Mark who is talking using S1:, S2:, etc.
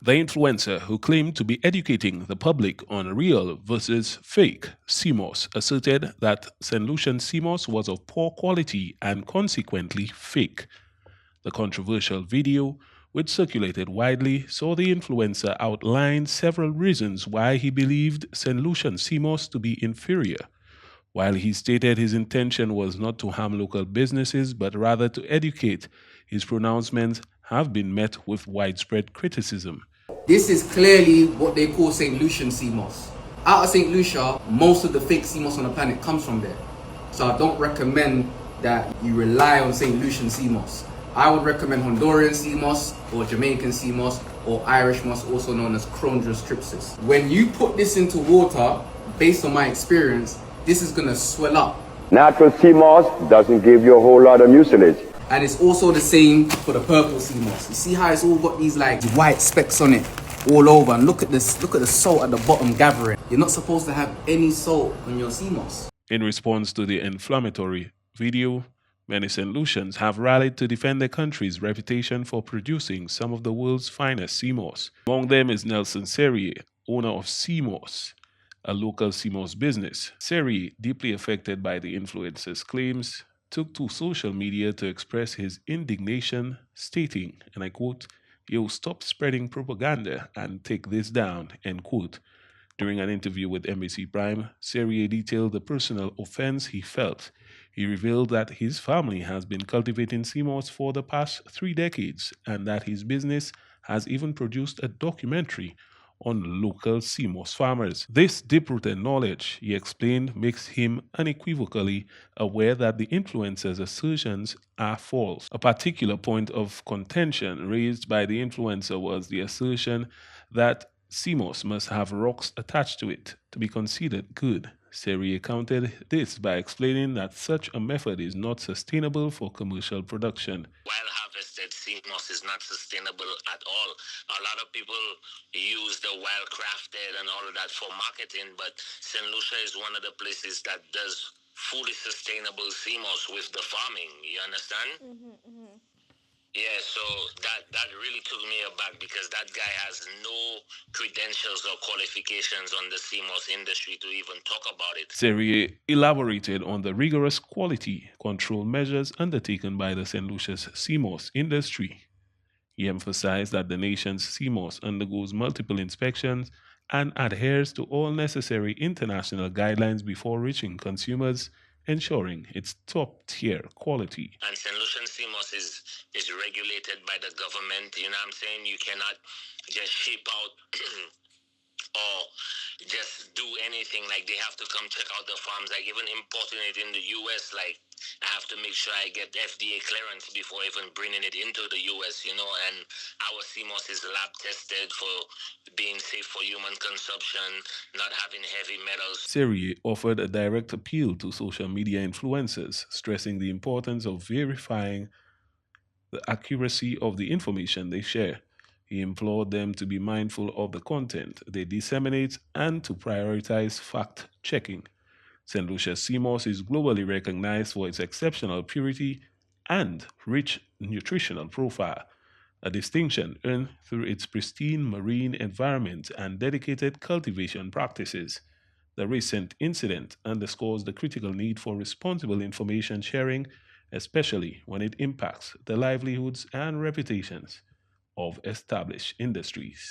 S1: The influencer, who claimed to be educating the public on real versus fake Seamoss, asserted that St. Lucian Seamoss was of poor quality and consequently fake. The controversial video, which circulated widely, saw the influencer outline several reasons why he believed St. Lucian Seamoss to be inferior. While he stated his intention was not to harm local businesses but rather to educate, his pronouncements have been met with widespread criticism.
S2: This is clearly what they call St. Lucian Seamoss. Out of St. Lucia, most of the fake Seamoss on the planet comes from there. So I don't recommend that you rely on St. Lucian Seamoss. I would recommend Honduran Seamoss or Jamaican Seamoss or Irish moss, also known as Chondrus tripsis. When you put this into water, based on my experience, this is going to swell up.
S3: Natural Seamoss doesn't give you a whole lot of mucilage.
S2: And it's also the same for the purple Seamoss. You see how it's all got these like white specks on it all over, and look at this, look at the salt at the bottom gathering. You're not supposed to have any salt on your Seamoss.
S1: In response to the inflammatory video, many St. Lucians have rallied to defend their country's reputation for producing some of the world's finest Seamoss. Among them is Nelson Serrier, owner of Seamoss, a local Seamoss business. Serrier, deeply affected by the influencer's claims, took to social media to express his indignation, stating, and I quote, "Yo, stop spreading propaganda and take this down," end quote. During an interview with NBC Prime, Serrier detailed the personal offense he felt. He revealed that his family has been cultivating Seamoss for the past 3 decades and that his business has even produced a documentary on local Seamoss farmers. This deep-rooted knowledge, he explained, makes him unequivocally aware that the influencer's assertions are false. A particular point of contention raised by the influencer was the assertion that Seamoss must have rocks attached to it to be considered good. Serrier countered this by explaining that such a method is not sustainable for commercial production.
S4: Wild harvested Seamoss is not sustainable at all. A lot of people use the wild crafted and all of that for marketing, but St. Lucia is one of the places that does fully sustainable Seamoss with the farming. You understand? Yeah, so that really took me aback because that guy has no credentials or qualifications on the Seamoss industry to even talk about it.
S1: Serrier elaborated on the rigorous quality control measures undertaken by the St. Lucia's Seamoss industry. He emphasized that the nation's Seamoss undergoes multiple inspections and adheres to all necessary international guidelines before reaching consumers, ensuring its top-tier quality.
S4: And St. Lucian Seamoss is regulated by the government. You know what I'm saying? You cannot just ship out or just do anything. Like, they have to come check out the farms. Like, even importing it in the US, like, I have to make sure I get FDA clearance before even bringing it into the US, you know, and our Seamoss is lab tested for being safe for human consumption, not having heavy metals.
S1: Serrier offered a direct appeal to social media influencers, stressing the importance of verifying the accuracy of the information they share. He implored them to be mindful of the content they disseminate and to prioritize fact checking. St. Lucia Seamoss is globally recognized for its exceptional purity and rich nutritional profile, a distinction earned through its pristine marine environment and dedicated cultivation practices. The recent incident underscores the critical need for responsible information sharing, especially when it impacts the livelihoods and reputations of established industries.